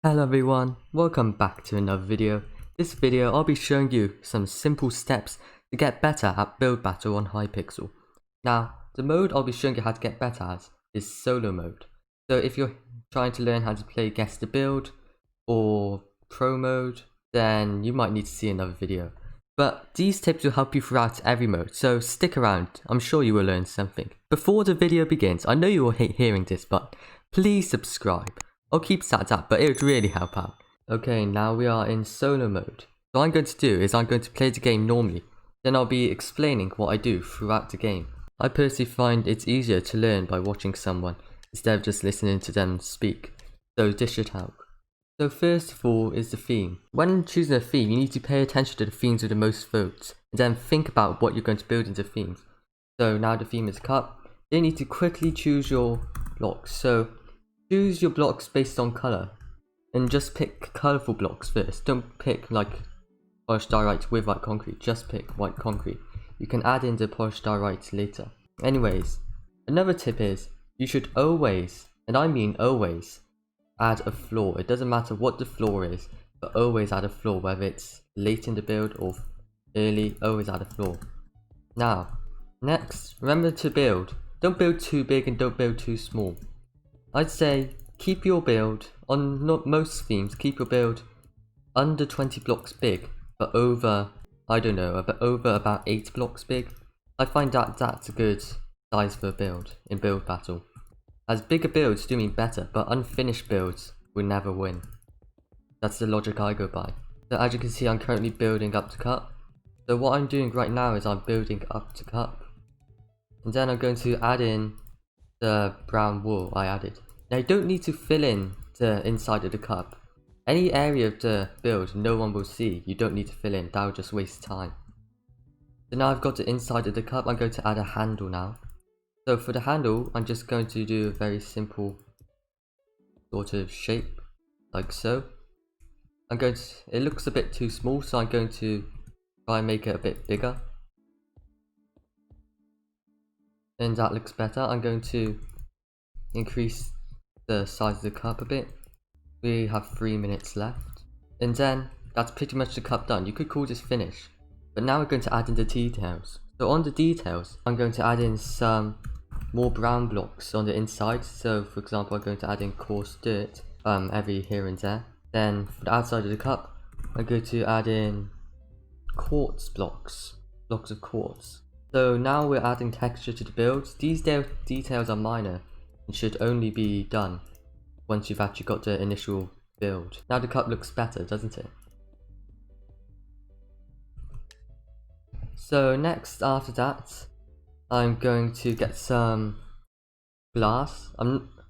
Hello everyone, welcome back to another video. This video I'll be showing you some simple steps to get better at Build Battle on Hypixel. Now, the mode I'll be showing you how to get better at is solo mode. So if you're trying to learn how to play guess the build or pro mode, then you might need to see another video. But these tips will help you throughout every mode, so stick around, I'm sure you will learn something. Before the video begins, I know you will hate hearing this, but please subscribe. I'll keep stats up, but it would really help out. Okay, now we are in solo mode. What I'm going to do is I'm going to play the game normally. Then I'll be explaining what I do throughout the game. I personally find it's easier to learn by watching someone instead of just listening to them speak. So this should help. So first of all is the theme. When choosing a theme, you need to pay attention to the themes with the most votes. And then think about what you're going to build into themes. So now the theme is cup. Then you need to quickly choose your blocks. So choose your blocks based on colour, and just pick colourful blocks first. Don't pick like polished diorite with white concrete, just pick white concrete. You can add in the polished diorite later. Anyways, another tip is you should always, and I mean always, add a floor. It doesn't matter what the floor is, but always add a floor, whether it's late in the build or early, always add a floor. Now, next, remember to build. Don't build too big and don't build too small. I'd say keep your build, on not most themes, keep your build under 20 blocks big, but over, I don't know, over about 8 blocks big. I find that that's a good size for a build in Build Battle. As bigger builds do mean better, but unfinished builds will never win. That's the logic I go by. So as you can see, I'm currently building up to cup. So what I'm doing right now is I'm building up to cup. And then I'm going to add in the brown wool I added. Now you don't need to fill in the inside of the cup. Any area of the build no one will see, you don't need to fill in, that will just waste time. So now I've got the inside of the cup, I'm going to add a handle now. So for the handle, I'm just going to do a very simple sort of shape, like so. It looks a bit too small, so I'm going to try and make it a bit bigger. And that looks better. I'm going to increase the size of the cup a bit. We have 3 minutes left. And then that's pretty much the cup done. You could call this finished. But now we're going to add in the details. So on the details, I'm going to add in some more brown blocks on the inside. So for example, I'm going to add in coarse dirt every here and there. Then for the outside of the cup, I'm going to add in quartz blocks of quartz. So now we're adding texture to the build. These details are minor and should only be done once you've actually got the initial build. Now the cup looks better, doesn't it? So next, after that, I'm going to get some glass.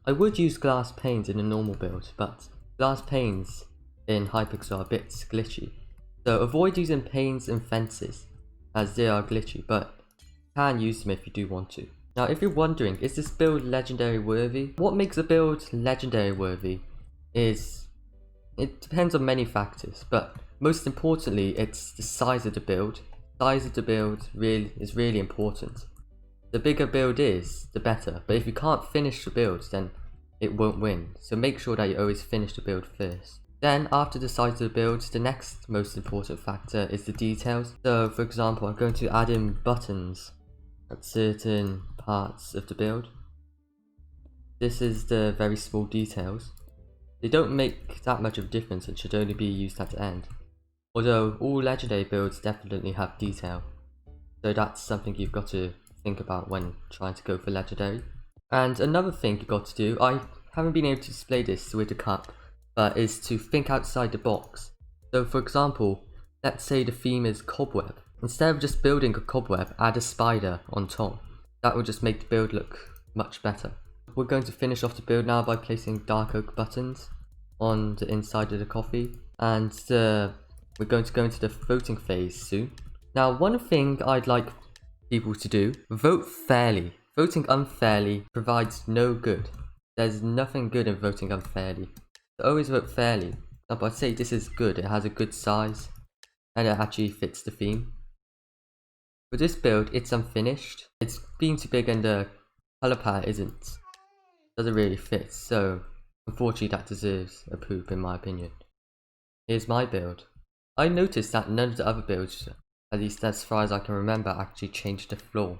I would use glass panes in a normal build, but glass panes in Hypixel are a bit glitchy. So avoid using panes and fences, as they are glitchy, but can use them if you do want to. Now if you're wondering, is this build legendary worthy? What makes a build legendary worthy is, it depends on many factors, but most importantly it's the size of the build. Size of the build is really important. The bigger build is, the better, but if you can't finish the build then it won't win. So make sure that you always finish the build first. Then after the size of the build, the next most important factor is the details. So for example, I'm going to add in buttons at certain parts of the build. This is the very small details. They don't make that much of a difference and should only be used at the end. Although all legendary builds definitely have detail. So that's something you've got to think about when trying to go for legendary. And another thing you've got to do, I haven't been able to display this with the cup, but is to think outside the box. So for example, let's say the theme is cobweb. Instead of just building a cobweb, add a spider on top. That will just make the build look much better. We're going to finish off the build now by placing dark oak buttons on the inside of the coffee. And we're going to go into the voting phase soon. Now one thing I'd like people to do, vote fairly. Voting unfairly provides no good. There's nothing good in voting unfairly. So always vote fairly. But I'd say this is good, it has a good size and it actually fits the theme. For this build, it's unfinished. It's being too big and the color palette doesn't really fit. So Unfortunately, that deserves a poop in my opinion. Here's my build. I noticed that none of the other builds, at least as far as I can remember, actually changed the floor.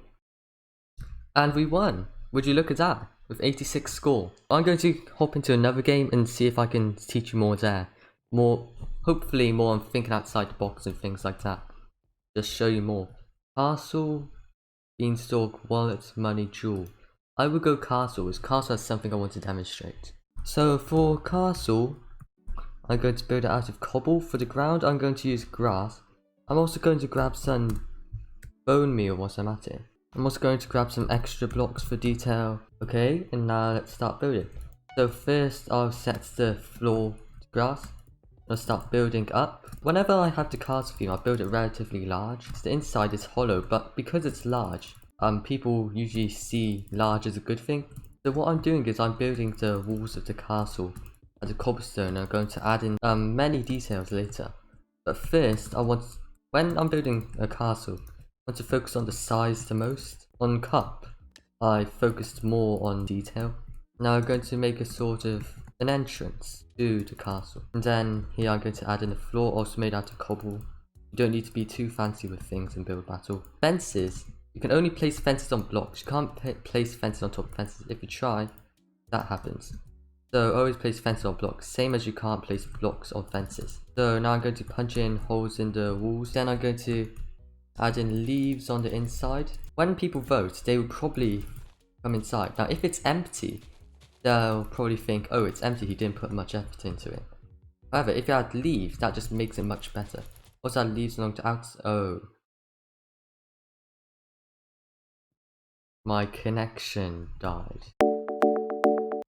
And we won! Would you look at that? With 86 score. I'm going to hop into another game and see if I can teach you more there. Hopefully more on thinking outside the box and things like that. Just show you more. Castle, beanstalk, wallet, money, jewel. I would go castle, as castle has something I want to demonstrate. So for castle, I'm going to build it out of cobble. For the ground, I'm going to use grass. I'm also going to grab some bone meal whilst I'm at it. I'm also going to grab some extra blocks for detail. Okay, and now let's start building. So first I'll set the floor to grass. I'll start building up. Whenever I have the castle theme, I build it relatively large. So the inside is hollow, but because it's large, people usually see large as a good thing. So what I'm doing is I'm building the walls of the castle as a cobblestone. I'm going to add in many details later. But first, when I'm building a castle, I want to focus on the size the most. On cup, I focused more on detail. Now I'm going to make a sort of an entrance to the castle. And then here I'm going to add in a floor also made out of cobble. You don't need to be too fancy with things in Build Battle. Fences. You can only place fences on blocks. You can't place fences on top of fences. If you try, that happens. So always place fences on blocks, same as you can't place blocks on fences. So now I'm going to punch in holes in the walls. Then I'm going to add in leaves on the inside. When people vote, they will probably come inside. Now if it's empty, they'll probably think, oh, it's empty, he didn't put much effort into it. However, if you add leaves, that just makes it much better. Also add leaves along the outside. Oh. My connection died.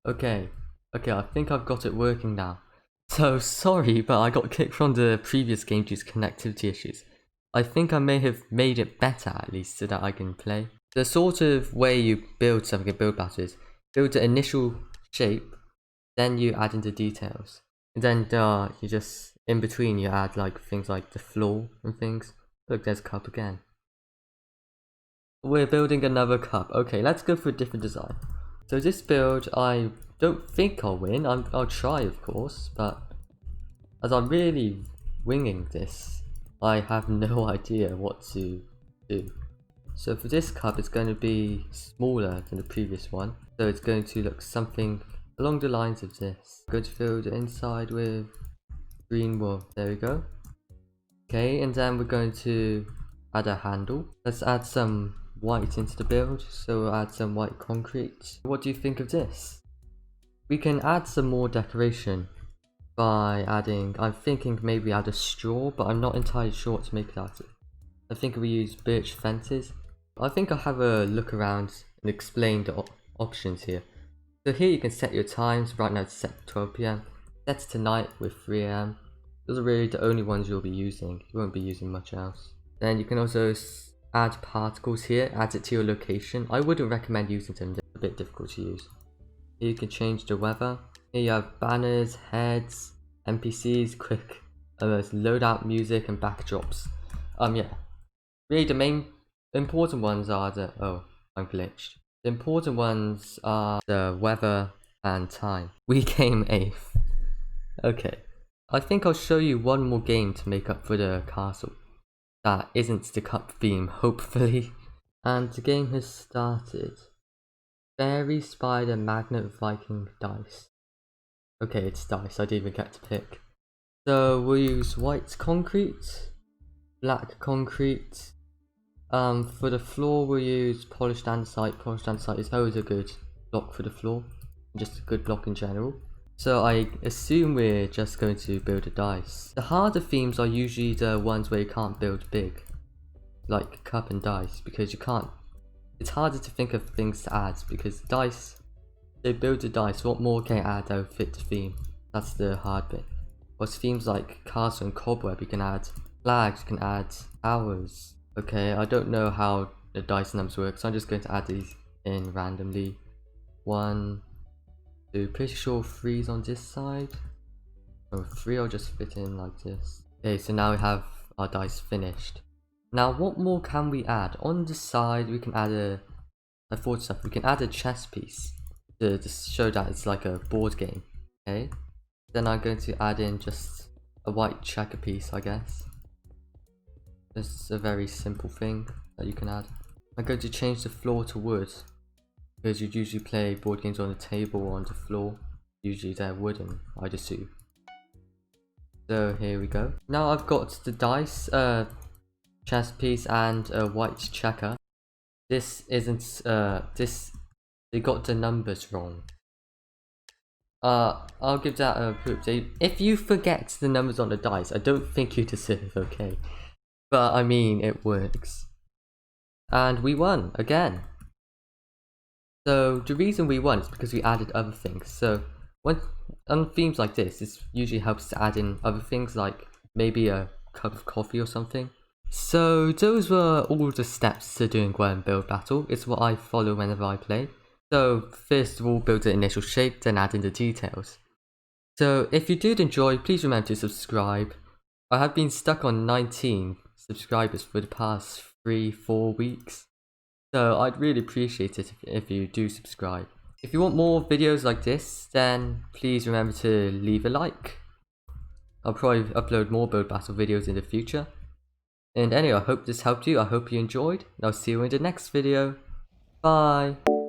Okay, I think I've got it working now. So sorry, but I got kicked from the previous game due to connectivity issues. I think I may have made it better at least so that I can play. The sort of way you build something in Build Battle is build the initial shape, then you add in the details. And then you just, in between you add like things like the floor and things. Look, there's a cup again. We're building another cup. Okay, let's go for a different design. So this build, I don't think I'll win. I'll try, of course, but as I'm really winging this, I have no idea what to do. So for this cup, it's going to be smaller than the previous one. So it's going to look something along the lines of this. I'm going to fill the inside with green wool. There we go. Okay, and then we're going to add a handle. Let's add some white into the build, so we'll add some white concrete. What do you think of this? We can add some more decoration by adding, I'm thinking maybe add a straw, but I'm not entirely sure what to make it out of. I think we use birch fences. I think I'll have a look around and explain the options here. So here you can set your times. Right now it's set to 12 PM. Set it to night with 3 AM. Those are really the only ones you'll be using. You won't be using much else. Then you can also add particles here, add it to your location. I wouldn't recommend using them, they're a bit difficult to use. Here you can change the weather. Here you have banners, heads, NPCs, quick loadout music and backdrops. Yeah. Really the main important ones are oh, I'm glitched. The important ones are the weather and time. We came 8th. Okay. I think I'll show you one more game to make up for the castle. That isn't the cup theme, hopefully. And the game has started. Fairy, spider, magnet, Viking, dice. Okay, it's dice, I didn't even get to pick. So we'll use white concrete, black concrete. For the floor we'll use polished andesite. Polished andesite is always a good block for the floor. Just a good block in general. So I assume we're just going to build a dice. The harder themes are usually the ones where you can't build big. Like cup and dice, because you can't. It's harder to think of things to add, because dice, they build a dice, what more can you add that will fit the theme? That's the hard bit. Whereas themes like castle and cobweb, you can add flags, you can add towers. Okay, I don't know how the dice numbers work, so I'm just going to add these in randomly. 1, 2, pretty sure 3's on this side. Oh, 3 will just fit in like this. Okay, so now we have our dice finished. Now what more can we add? On the side we can add I thought stuff. We can add a chess piece to show that it's like a board game. Okay. Then I'm going to add in just a white checker piece, I guess. This is a very simple thing that you can add. I'm going to change the floor to wood, because you'd usually play board games on the table or on the floor. Usually they're wooden, I'd assume. So here we go. Now I've got the dice, chess piece and a white checker. This isn't, they got the numbers wrong. I'll give that a proof. If you forget the numbers on the dice, I don't think you deserve, okay? But I mean, it works. And we won, again. So the reason we won is because we added other things. So on themes like this, it usually helps to add in other things like maybe a cup of coffee or something. So those were all the steps to doing well in Build Battle. It's what I follow whenever I play. So first of all, build the initial shape, then add in the details. So if you did enjoy, please remember to subscribe. I have been stuck on 19 subscribers for the past 3-4 weeks. So I'd really appreciate it if you do subscribe. If you want more videos like this, then please remember to leave a like. I'll probably upload more Build Battle videos in the future. And anyway, I hope this helped you, I hope you enjoyed, and I'll see you in the next video. Bye!